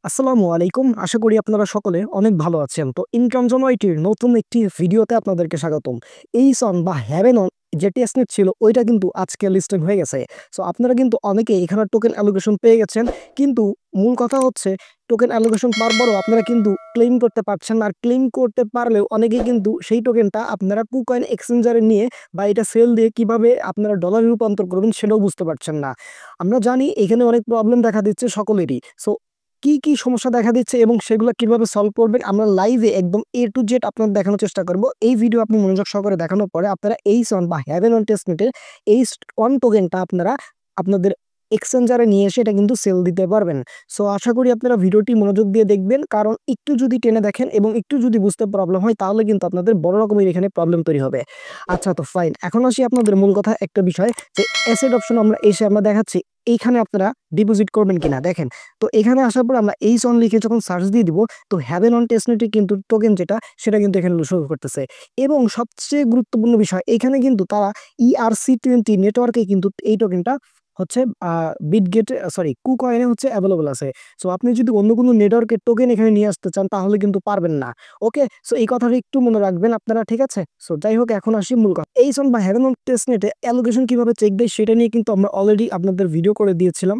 আসসালামু আলাইকুম। আশা করি আপনারা সকলে অনেক ভালো আছেন। তো ইনকাম জেনারেটর নতুন একটি ভিডিওতে আপনাদেরকে স্বাগতম। এইসন বা হ্যাভেনন যে টেস্টনেট ছিল ওইটা কিন্তু আজকে লিস্টেড হয়ে গেছে। সো আপনারা কিন্তু অনেকেই এখানে টোকেন অ্যালোকেশন পেয়ে গেছেন। কিন্তু মূল কথা হচ্ছে টোকেন অ্যালোকেশন পাওয়ার পরও আপনারা কিন্তু ক্লেইম করতে পারছেন না। আর ক্লেইম করতে পারলেও অনেকেই কিন্তু সেই টোকেনটা আপনারা কুকয়েন এক্সচেঞ্জারে নিয়ে বা এটা সেল দিয়ে কিভাবে আপনারা ডলারে রূপান্তর করবেন সেটাও বুঝতে পারছেন না। আমরা জানি এখানে অনেক প্রবলেম দেখা দিচ্ছে সকলেরই। সো কি সমস্যা দেখা দিচ্ছে এবং সেগুলো কিভাবে সলভ করবেন আমরা লাইভে একদম A to Z আপনাদের দেখানোর চেষ্টা করব। এই ভিডিও আপনি মনোযোগ সহকারে দেখানোর পরে আপনারা এইসন বা হ্যাভেনন টেস্টনেটের এই অন টোকেনটা আপনারা আপনাদের এক্সচেঞ্জারে নিয়ে এসে এটা কিন্তু সেল দিতে পারবেন। সো আশা করি আপনারা ভিডিওটি মনোযোগ দিয়ে দেখবেন, কারণ একটু যদি টেনে দেখেন এবং একটু যদি বুঝতে প্রবলেম হয় তাহলে কিন্তু আপনাদের বড় রকমের এখানে প্রবলেম তৈরি হবে। আচ্ছা, তো ফাইন, এখন আসি আপনাদের মূল কথা একটা বিষয়, যে অ্যাসেট অপশন আমরা এসে আমরা দেখাচ্ছি এইখানে আপনারা ডিপোজিট করবেন কিনা দেখেন। তো এখানে আসার পর আমরা এই সন লিখে যখন সার্চ দিয়ে দিব তো হ্যাভেনন টেস্টনেটে কিন্তু টোকেন যেটা সেটা কিন্তু এখানে শো করতেছে। এবং সবচেয়ে গুরুত্বপূর্ণ বিষয়, এখানে কিন্তু তারা ERC20 নেটওয়ার্কে কিন্তু এই টোকেনটা হচ্ছে বিটগেট সরি কুকয়েনে হচ্ছে অ্যাভেলেবল আছে। সো আপনি যদি অন্য কোনো নেটওয়ার্কের টোকেন এখানে নিয়ে আসতে চান তাহলে কিন্তু পারবেন না। ওকে, সো এই কথাটা একটু মনে রাখবেন আপনারা, ঠিক আছে? সো যাই হোক, এখন আসি মূল কথা। এইসন বা হ্যাভেনন টেস্টনেটে অ্যালোকেশন কিভাবে চেক দেয় সেটা নিয়ে কিন্তু আমরা অলরেডি আপনাদের ভিডিও করে দিয়েছিলাম,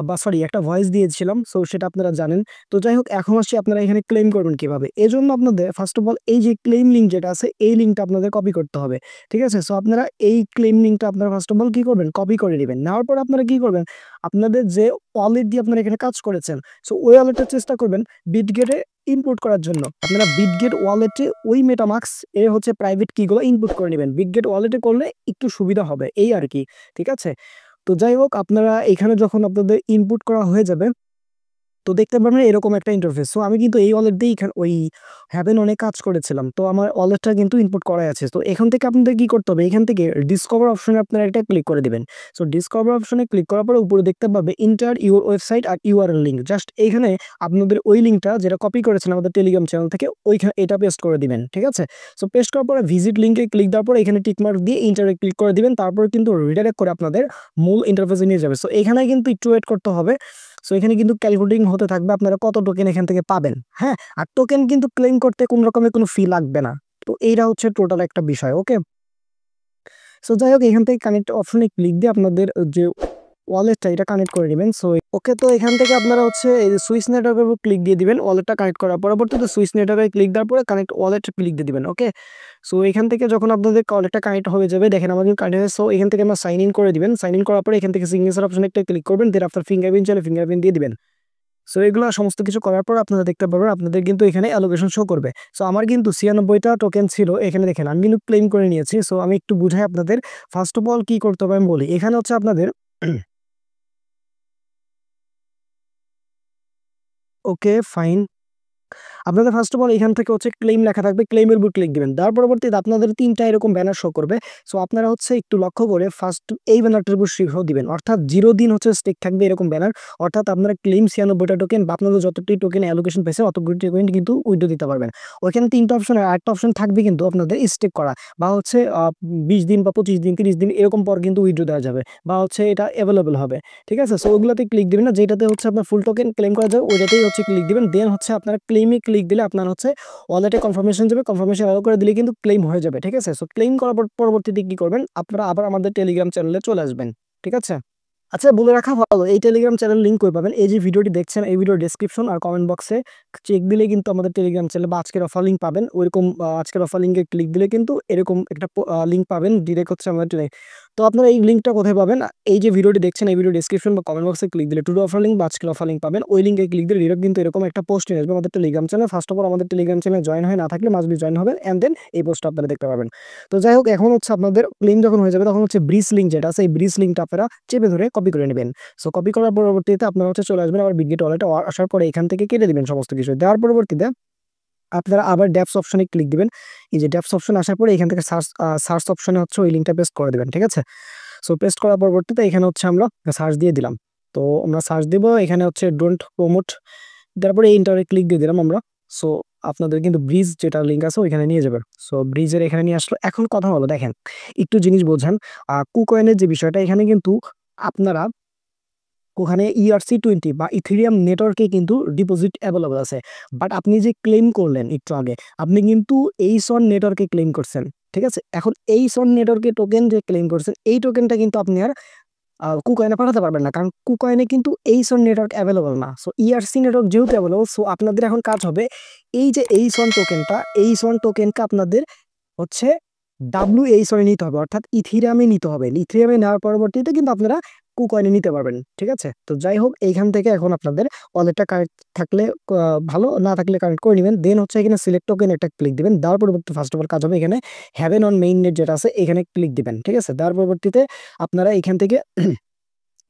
বা সরি একটা ভয়েস দিয়েছিলাম। সো সেটা আপনারা জানেন। তো যাই হোক, এখন আসি আপনারা এখানে ক্লেম করবেন কিভাবে। এজন্য আপনাদের ফার্স্ট অফ অল এই যে ক্লেম লিঙ্ক যেটা আছে এই লিঙ্কটা আপনাদের কপি করতে হবে, ঠিক আছে? সো আপনারা এই ক্লেম লিঙ্কটা আপনারা ফার্স্ট অফ অল কি করবেন, কপি করে নেবেন। নেওয়ার পর আপনারা কি করবেন, আপনাদের যে ওয়ালেট দিয়ে আপনারা এখানে কাজ করেছেন সো ওই ওয়ালেটটা চেষ্টা করবেন বিটগেটে ইনপুট করার জন্য। আপনারা বিটগেট ওয়ালেটে ওই মেটামাস্ক এর হচ্ছে প্রাইভেট কিগুলো ইনপুট করে নেবেন। বিটগেট ওয়ালেটে করলে একটু সুবিধা হবে এই আর কি, ঠিক আছে? তো যাই হোক, আপনারা এখানে যখন আপনাদের ইনপুট করা হয়ে যাবে তো দেখতে পারবেন এরকম একটা ইন্টারফেস। সো আমি কিন্তু এই ওয়ালেট দিয়ে ওই হ্যাভেন অনেক কাজ করেছিলাম, তো আমার ওয়ালেটটা কিন্তু ইনপুট করাই আছে। তো এখান থেকে আপনাদের কি করতে হবে, এখান থেকে ডিসকভার অপশনে আপনারা একটা ক্লিক করে দিবেন। সো ডিসকভার অপশনে ক্লিক করার পরে উপরে দেখতে পাবে ইন্টার ইউর ওয়েবসাইট আর ইউআরএল লিঙ্ক। জাস্ট এইখানে আপনাদের ওই লিঙ্কটা যেটা কপি করেছেন আমাদের টেলিগ্রাম চ্যানেল থেকে ওইখানে এটা পেস্ট করে দিবেন, ঠিক আছে? সো পেস্ট করার পরে ভিজিট লিঙ্কে ক্লিক দেওয়ার পরে এখানে টিকমার্ক দিয়ে ইন্টারে ক্লিক করে দিবেন। তারপর কিন্তু রিডাইরেক্ট করে আপনাদের মূল ইন্টারফেসে নিয়ে যাবে। সো এখানে কিন্তু একটু ওয়েট করতে হবে। সো এখানে কিন্তু ক্যালকুলেটিং হতে থাকবে আপনারা কত টোকেন এখান থেকে পাবেন। হ্যাঁ, আর টোকেন কিন্তু ক্লেম করতে কোন রকমের কোনো ফি লাগবে না। তো এইটা হচ্ছে টোটাল একটা বিষয়। ওকে, সো যাই হোক, এখান থেকে কানেক্ট অপশনে ক্লিক দিয়ে আপনাদের যে ওয়ালেটটা এটা কানেক্ট করে নেবেন। সো ওকে, তো এখান থেকে আপনারা হচ্ছে এই যে সুইচ নেটওয়ার্কের উপর ক্লিক দিয়ে দিবেন ওয়ালেটটা কানেক্ট করার পরবর্তীতে সুইচ নেটওয়ার্কে ক্লিক দেওয়ার পরে কানেক্ট ওয়ালেট ক্লিক দিয়ে দিবেন। ওকে, সো এখান থেকে যখন আপনাদের ওয়ালেটটা কানেক্ট হয়ে যাবে, দেখেন আমাদের কানেক্ট হয়ে, সো এখান থেকে আমরা সাইন ইন করে দিবেন। সাইন ইন করার পরে এখান থেকে সিগনেচার অপশনে একটা ক্লিক করবেন, দেন আপনার ফিঙ্গারপ্রিন্ট চাইলে ফিঙ্গারপ্রিন্ট দিয়ে দিবেন। সো এগুলো সমস্ত কিছু করার পর আপনারা দেখতে পারবেন আপনাদের কিন্তু এখানে অ্যালোকেশন শো করবে। সো আমার কিন্তু 96টা টোকেন ছিল এখানে, দেখেন আমি কিন্তু ক্লেম করে নিয়েছি। সো আমি একটু বুঝাই আপনাদের। ফার্স্ট অফ অল কি করতে হবে আমি বলি। এখানে হচ্ছে আপনাদের ওকে ফাইন, আপনাদের ফার্স্ট অফ অল এখান থেকে হচ্ছে ক্লেম লেখা থাকবে, ক্লেমের উপর ক্লিক দিবেন। তার পরবর্তীতে আপনাদের 3টা এরকম ব্যানার শো করবে। সো আপনারা হচ্ছে একটু লক্ষ্য করে ফার্স্ট এই ব্যানারটার উপর শীঘ্র দিবেন, অর্থাৎ 0 দিন হচ্ছে স্টেক থাকবে এরকম ব্যানার। অর্থাৎ আপনারা ক্লেম 96টা টোকেন বা আপনাদের যতটি টোকেন অ্যালোকেশন পেয়েছে অতগুলি টোকেন কিন্তু উইথড্র দিতে পারবেন। ওইখানে 3টা অপশন আর একটা অপশন থাকবে কিন্তু আপনাদের স্টেক করা, বা হচ্ছে 20 দিন বা 25 দিন 30 দিন এরকম পর কিন্তু উইথড্র দেওয়া যাবে, বা হচ্ছে এটা অ্যাভেলেবল হবে, ঠিক আছে? সো ওগুলোতে ক্লিক দিবেন না, যেটাতে হচ্ছে আপনার ফুল টোকেন ক্লেম করা যাবে ওইটাতেই হচ্ছে ক্লিক দিবেন। দেন হচ্ছে আপনারা ক্লেমে ক্লিক দিলে আপনার হচ্ছে ওয়ালেটে কনফার্মেশন যাবে, কনফার্মেশন অ্যালাউ করে দিলে কিন্তু ক্লেম হয়ে যাবে, ঠিক আছে? সো ক্লেম করার পরবর্তীতে কি করবেন, আপনারা আবার আমাদের টেলিগ্রাম চ্যানেলে চলে আসবেন, ঠিক আছে? আচ্ছা, বলে রাখা ভালো, এই টেলিগ্রাম চ্যানেল লিঙ্ক কই পাবেন, এই যে ভিডিওটি দেখছেন এই ভিডিও ডেসক্রিপশন আর কমেন্ট বক্সে চেক দিলে কিন্তু আমাদের টেলিগ্রাম চ্যানেল বা আজকের অফার লিঙ্ক পাবেন। ওইরকম আজকের অফার লিঙ্কে ক্লিক দিলে কিন্তু এরকম একটা লিঙ্ক পাবেন ডিরেক্ট হচ্ছে আমাদের তো আপনারা এই লিঙ্কটা কোথায় পাবেন, এই যে ভিডিওটি দেখছেন এই ভিডিও ডেসক্রিপশন বা কমেন্ট বক্সে ক্লিক দিলে টুডে অফার লিঙ্ক বা আজকের অফার লিঙ্ক পাবেন। ওই লিঙ্কে ক্লিক দিলে ডিরেক্ট কিন্তু এরকম একটা পোস্ট নিয়ে আসবে আমাদের Telegram channel. First of all আমাদের টেলিগ্রাম চ্যানেল জয়েন হয়ে না থাকলে মাস্ট বি জয়েন হবেন, এন্ড দেন এই পোস্টটা আপনারা দেখতে পাবেন। তো যাই হোক, এখন হচ্ছে আপনাদের ক্লেম যখন হয়ে যাবে তখন হচ্ছে ব্রিজ লিঙ্ক যেটা আছে এই ব্রিজ লিঙ্কটা আপনারা চেপে ধরে কপি করে নেবেন। সো কপি করার পরবর্তীতে আপনারা হচ্ছে চলে আসবেন আবার বিটগেট ওয়ালেটে, আসার পরে এখান থেকে কেটে দিবেন সমস্ত কিছু। দেওয়ার পরবর্তীতে আপনারা আবার ড্যাপস অপশনে ক্লিক দিবেন। এই যে ড্যাপস অপশন আসার পরে এখান থেকে সার্চ অপশনে হচ্ছে ওই লিঙ্কটা পেস্ট করে দিবেন, ঠিক আছে? সো পেস্ট করার পরবর্তীতে এখানে হচ্ছে আমরা সার্চ দিয়ে দিলাম। তো আমরা সার্চ দিব, এখানে হচ্ছে ডোন্ট প্রমোট, তারপরে এই ইন্টারে ক্লিক দিয়ে দিলাম আমরা। সো আপনাদের কিন্তু ব্রিজ যেটা লিঙ্ক আছে ওইখানে নিয়ে যাবে। সো ব্রিজের এখানে নিয়ে আসলো। এখন কথা হলো, দেখেন একটু জিনিস বোঝান, কুকয়েনের যে বিষয়টা এখানে কিন্তু আপনারা ওখানে ERC20 বা ইথেরিয়াম নেটওয়ার্কে কিন্তু ডিপোজিট অ্যাভেলেবল আছে। বাট আপনি যে ক্লেম করলেন একটু আগে, আপনি কিন্তু এইসন নেটওয়ার্কে ক্লেম করছেন, ঠিক আছে? এখন এইসন নেটওয়ার্কে টোকেন যে ক্লেম করছেন, এই টোকেনটা কিন্তু আপনি আর কুকয়েনে পাঠাতে পারবেন না, কারণ কুকয়েনে কিন্তু এইসন নেটওয়ার্ক অ্যাভেলেবল না। সো ERC নেটওয়ার্ক যেহেতু অ্যাভেলেবল, সো আপনাদের এখন কাজ হবে এই যে এইসন টোকেনটা আপনাদের হচ্ছে WHOনে নিতে হবে, অর্থাৎ ইথিরিয়ামে নিতে হবে। ইথিরিয়ামে নেওয়ার পরবর্তীতে কিন্তু আপনারা কুকয়েনে নিতে পারবেন, ঠিক আছে? তো যাই হোক, এইখান থেকে এখন আপনাদের ওয়ালেটটা কানেক্ট থাকলে ভালো, না থাকলে কানেক্ট করে নেবেন। দেন হচ্ছে এখানে সিলেক্ট টোকেন একটা ক্লিক দিবেন। দেওয়ার পরবর্তী ফার্স্ট অফ অল কাজ হবে এখানে হ্যাভেন অন মেইন নেট যেটা আছে এখানে ক্লিক দিবেন, ঠিক আছে? দেওয়ার পরবর্তীতে আপনারা এখান থেকে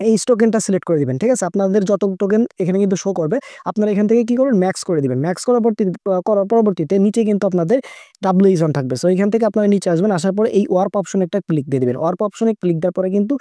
এই টোকেনটা সিলেক্ট করে দিবেন, ঠিক আছে? আপনাদের যত টোকেন এখানে কিন্তু শো করবে, আপনারা এখান থেকে কি করবেন, ম্যাক্স করে দিবেন। ম্যাক্স করার পরবর্তীতে নিচে কিন্তু আপনাদের WHON থাকবে। সো এখান থেকে আপনারা নিচে আসবেন, আসার পরে এই ওয়ার্প অপশনে একটা ক্লিক দিয়ে দিবেন। ওয়ার্প অপশনে ক্লিক দেওয়ার পরে কিন্তু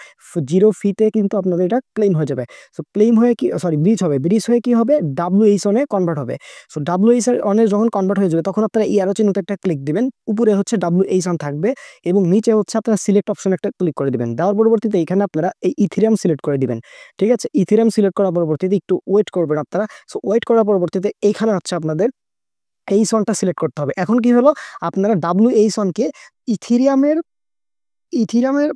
0 ফিতে কিন্তু আপনাদের এটা ক্লেম হয়ে যাবে। সো ক্লেম হয়ে কি ব্রিজ হবে, ব্রিজ হয়ে কি হবে, WHON এ কনভার্ট হবে। সো WHON এ যখন কনভার্ট হয়ে যাবে তখন আপনারা এই অ্যারো চিহ্নতে একটা ক্লিক দিবেন, উপরে হচ্ছে WHON থাকবে এবং নিচে হচ্ছে আপনারা সিলেক্ট অপশনে একটা ক্লিক করে দিবেন। দেওয়ার পরবর্তীতে এখানে আপনারা এই ইথেরিয়াম সিলেক্ট করে দিবেন, ঠিক আছে? ইথেরিয়াম সিলেক্ট করার পরবর্তীতে একটু ওয়েট করবেন আপনারা। সো ওয়েট করার পরবর্তীতে এইখানে হচ্ছে আপনাদের এইসনটা সিলেক্ট করতে হবে। এখন কি হলো, আপনারা WHON-কে ইথেরিয়ামের ইথেরিয়ামের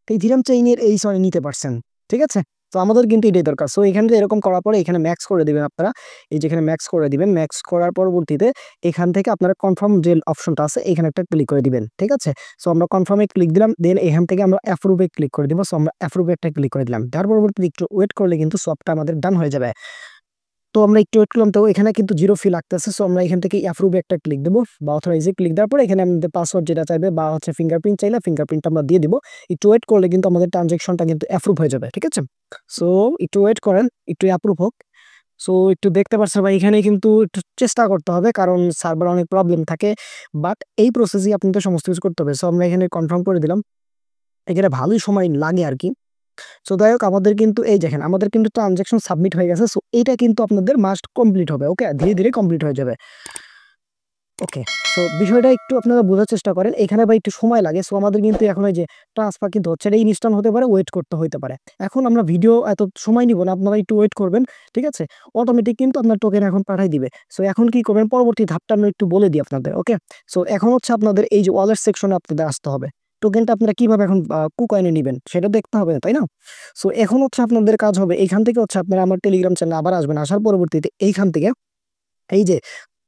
ইথেরিয়াম চেইনের এইসনে নিতে পারছেন, ঠিক আছে? তো আমাদের কিন্তু এটাই দরকার। সো এখানে এরকম করার পরে এখানে ম্যাক্স করে দিবেন আপনারা, এই যেখানে ম্যাক্স করে দিবেন। ম্যাক্স করার পরবর্তীতে এখান থেকে আপনারা কনফার্ম যে অপশনটা আছে এখানে একটা ক্লিক করে দিবেন, ঠিক আছে? সো আমরা কনফার্মে ক্লিক দিলাম, দেন এখান থেকে আমরা অ্যাপ্রুভে ক্লিক করে দিব। সো আমরা অ্যাপ্রুভে একটা ক্লিক করে দিলাম। তার পরবর্তীতে একটু ওয়েট করলে কিন্তু সবটা আমাদের ডান হয়ে যাবে। তো আমরা একটু ওয়েট করলাম, তো এখানে কিন্তু 0 ফি লাগতেছে। সো আমরা এখান থেকে অ্যাপ্রুভে একটা ক্লিক দেবো বা অথরাইজে ক্লিক দেওয়ার পরে এখানে আমাদের পাসওয়ার্ড যেটা চাইবে বা হচ্ছে ফিঙ্গারপ্রিন্ট চাইলে ফিঙ্গারপ্রিন্ট আমরা দিয়ে দিব। একটু ওয়েট করলে কিন্তু আমাদের ট্রানজ্যাকশনটা কিন্তু অ্যাপ্রুভ হয়ে যাবে, ঠিক আছে? সো একটু ওয়েট করেন, একটু অ্যাপ্রুভ হোক। সো একটু দেখতে পাচ্ছেন ভাই, এখানে কিন্তু একটু চেষ্টা করতে হবে কারণ সার্ভার অনেক প্রবলেম থাকে, বাট এই প্রসেসই আপনাদের সমস্ত কিছু করতে হবে। সো আমরা এখানে কনফার্ম করে দিলাম, এখানে ভালোই সময় লাগে আর কি। সো যাই হোক, আমাদের কিন্তু এই দেখেন আমাদের কিন্তু ট্রানজ্যাকশন সাবমিট হয়ে গেছে। সো এটা কিন্তু আপনাদের মাস্ট কমপ্লিট হবে, ওকে? ধীরে ধীরে কমপ্লিট হয়ে যাবে, ওকে? সো বিষয়টা একটু আপনারা বোঝার চেষ্টা করেন, এখানে ভাই একটু সময় লাগে। সো আমাদের কিন্তু এখন এই যে ট্রান্সফার কিন্তু হচ্ছে, এটা ইনস্ট্যান্ট হতে পারে, ওয়েট করতে হতে পারে। এখন আমরা ভিডিও এত সময় নিব না, আপনারা একটু ওয়েট করবেন, ঠিক আছে? অটোমেটিক কিন্তু আপনার টোকেন এখন পাঠাই দিবে। সো এখন কি করবেন, পরবর্তী ধাপটা আমি একটু বলে দিই আপনাদের, ওকে? সো এখন হচ্ছে আপনাদের এই যে ওয়ালেট সেকশনে আপনাদের আসতে হবে। টোকেনটা আপনারা কিভাবে এখন কুকয়েনে নিবেন সেটা দেখতে হবে, তাই না? সো এখন হচ্ছে আপনাদের কাজ হবে এখান থেকে হচ্ছে আপনারা আমার টেলিগ্রাম চ্যানেলে আবার আসবেন। আসার পরবর্তীতে এইখান থেকে এই যে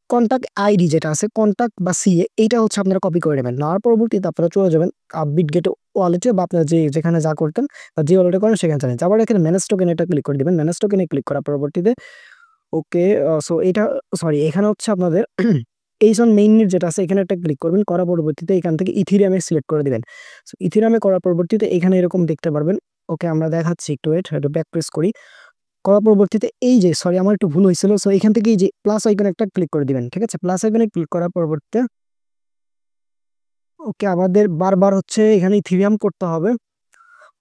কন্টাক্ট আইডি যেটা আছে, কন্টাক্ট বা সিএ, এইটা হচ্ছে আপনারা কপি করে নেবেন। নেওয়ার পরবর্তীতে আপনারা চলে যাবেন বিটগেট ওয়ালেটে বা আপনারা যেখানে যা করতেন বা যে ওয়ালেটে করেন সেখানে চলে যাবেন। এখানে ম্যানেজ টোকেন এটা ক্লিক করে দিবেন। ম্যানেজ টোকেনে ক্লিক করার পরবর্তীতে ওকে, সো এটা এখানে হচ্ছে আপনাদের এইজন মেইন যেটা আছে এখানে একটা ক্লিক করবেন। করার পরবর্তীতে এখান থেকে ইথেরিয়ামে সিলেক্ট করে দিবেন। সো ইথেরিয়ামে করার পরবর্তীতে এখানে এরকম দেখতে পারবেন, ওকে? আমরা দেখাচ্ছি, একটু ওয়েট, একটু ব্যাক প্রেস করি। করার পরবর্তীতে এই যে আমার একটু ভুল হয়েছিল। সো এখান থেকে এই যে প্লাস আইকনে একটা ক্লিক করে দিবেন, ঠিক আছে? প্লাস আইকনে ক্লিক করার পরবর্তীতে ওকে, আমাদের বারবার হচ্ছে এখানে ইথেরিয়াম করতে হবে।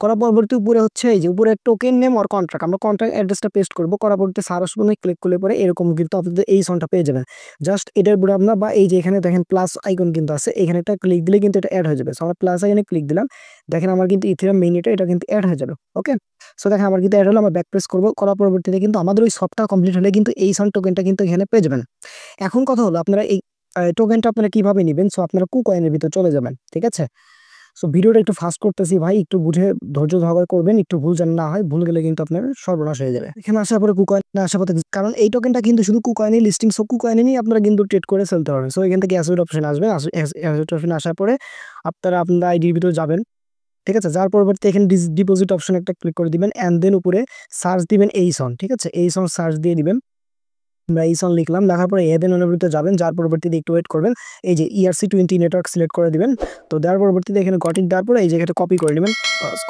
করার পরবর্তী উপরে হচ্ছে এই যে উপরে টোকেন নেম আর কন্ট্রাক্ট, আমরা কন্ট্রাক্ট অ্যাড্রেসটা পেস্ট করবো। করার পরবর্তীতে সার্চ বাটনে ক্লিক করলে পরে এরকম কিন্তু আপনাদের এই সনটা পেয়ে যাবেন। জাস্ট এটার উপরে আমরা বা এই যে এখানে দেখেন প্লাস আইকন কিন্তু আছে, এখানে একটা ক্লিক দিলে কিন্তু এটা অ্যাড হয়ে যাবে। সো আমরা প্লাস আইকনে ক্লিক দিলাম, দেখেন আমার কিন্তু ইথেরিয়াম মেইন এটা কিন্তু অ্যাড হয়ে যাবে, ওকে? সো দেখেন আমার কিন্তু অ্যাড হলো, আমরা ব্যাক প্রেস করবো। করার পরবর্তীতে কিন্তু আমাদের ওই সবটা কমপ্লিট হলে কিন্তু এই সন টোকেনটা কিন্তু এখানে পেয়ে যাবেন। এখন কথা হলো আপনারা এই টোকেনটা আপনারা কিভাবে নেবেন। সো আপনারা কুকয়েনের ভিতর চলে যাবেন, ঠিক আছে? সো ভিডিওটা একটু ফাস্ট করতেছি ভাই, একটু বুঝে ধৈর্য সহকারে করবেন, একটু ভুল যেন না হয়, ভুল গেলে কিন্তু আপনার সর্বনাশ হয়ে যাবে। এখানে আসার পরে কুকয়েনে আসার পরে, কারণ এই টোকেনটা কিন্তু শুধু কুকয়েনে লিস্টিং, সো কুকয়েনে নিয়ে আপনারা কিন্তু ট্রেড করে ফেলতে পারবেন। সো এখান থেকে অ্যাসেট অপশন আসবেন, অ্যাসেট অপশন আসার পরে আপনারা আপনার আইডির ভিতরে যাবেন, ঠিক আছে? যার পরবর্তী এখানে ডিপোজিট অপশন একটা ক্লিক করে দিবেন এন্ড দেন উপরে সার্চ দিবেন এইসন, ঠিক আছে? এইসন সার্চ দিয়ে দিবেন। আমরা এইসন লিখলাম, লেখার পরে হেভেন অনের ভিতরে যাবেন, যার পরবর্তীতে একটু ওয়েট করবেন। এই যে ERC20 নেটওয়ার্ক সিলেক্ট করে দিবেন। তো দেওয়ার পরবর্তীতে এখানে গট ইট দেওয়ার পরে এই জায়গাটা কপি করে নেবেন।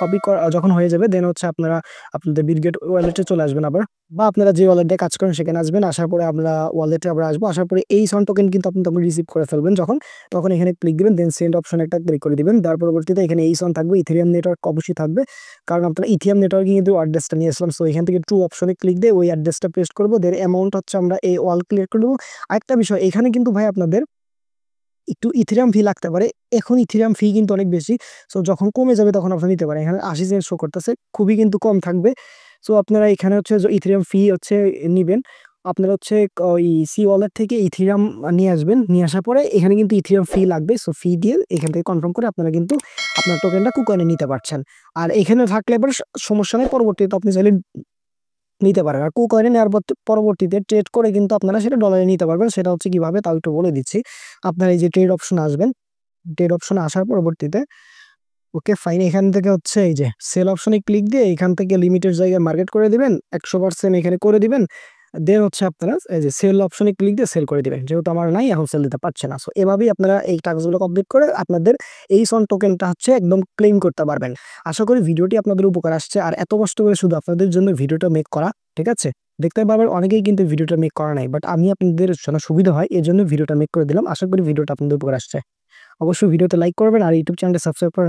কপি যখন হয়ে যাবে দেন হচ্ছে আপনারা আপনাদের বিটগেট ওয়ালেটে চলে আসবেন আবার, বা আপনারা যে ওয়ালেটে কাজ করেন সেখানে আসবেন। আসার পরে আমরা ওয়ালেটে আবার আসবো। আসার পরে এই সন টোকেন কিন্তু আপনি তখন রিসিভ করে ফেলবেন তখন এখানে ক্লিক দিবেন, দেন সেন্ড অপশন একটা ক্লিক করে দিবেন। তার পরবর্তীতে এখানে এই সন থাকবে, ইথেরিয়াম নেটওয়ার্ক অবশ্যই থাকবে, কারণ আপনারা ইথেরিয়াম নেটওয়ার্কে কিন্তু অ্যাড্রেসটা নিয়ে আসলাম। সো এখান থেকে ট্রু অপশনে ক্লিক দিয়ে ওই অ্যাড্রেসটা পেস্ট করবো, দের অ্যামাউন্ট হচ্ছে আমরা এই ওয়াল ক্লিক করে দেবো। আরেকটা বিষয়, এখানে কিন্তু ভাই আপনাদের একটু ইথেরিয়াম ফি লাগতে পারে। এখন ইথেরিয়াম ফি কিন্তু অনেক বেশি। সো যখন কমে যাবে তখন আপনারা নিতে পারেন। এখানে 80 সেন্ট শো করতেছে, খুবই কিন্তু কম থাকবে। সো আপনারা এখানে হচ্ছে যে ইথেরিয়াম ফি হচ্ছে নিবেন। আপনারা হচ্ছে ওই সি ওয়ালেট থেকে ইথেরিয়াম নিয়ে আসবেন। নিয়ে আসার পরে এখানে কিন্তু ইথেরিয়াম ফি লাগবে। সো ফি দিয়ে এখান থেকে কনফার্ম করে আপনারা কিন্তু আপনার টোকেনটা কুকয়েনে নিতে পারছেন। আর এখানে থাকলে এবার সমস্যা নেই, পরবর্তীতে আপনি চাইলে নিতে পারেন। আর কুকয়েনে নেওয়ার পরবর্তীতে ট্রেড করে কিন্তু আপনারা সেটা ডলারে নিতে পারবেন। সেটা হচ্ছে কিভাবে তাও একটু বলে দিচ্ছি। আপনারা এই যে ট্রেড অপশনে আসবেন, ট্রেড অপশনে আসার পরবর্তীতে ওকে ফাইন, এখান থেকে হচ্ছে এই যে সেল অপশনে ক্লিক দিয়ে এখান থেকে লিমিটেড জায়গায় মার্কেট করে দিবেন, 100% এখানে করে দিবেন। দেন হচ্ছে আপনারা এই যে সেল অপশনে ক্লিক দিয়ে সেল করে দিবেন। যেহেতু আমার নাই এখন সেল দিতে পারছে না, সো এভাবেই আপনারা এই টাস্কগুলো কমপ্লিট করে আপনাদের এই সন টোকেনটা হচ্ছে একদম ক্লেম করতে পারবেন। আশা করি ভিডিওটি আপনাদের উপকার আসছে। আর এত কষ্ট করে শুধু আপনাদের জন্য ভিডিওটা মেক করা, ঠিক আছে? দেখতে পারবেন অনেকেই কিন্তু ভিডিওটা মেক করা নাই, বাট আমি আপনাদের জন্য সুবিধা হয় এই জন্য ভিডিওটা মেক করে দিলাম। আশা করি ভিডিওটা আপনাদের উপকার আসছে। অবশ্যই ভিডিওতে লাইক করবেন আর ইউটিউব চ্যানেলটা সাবস্ক্রাইব করে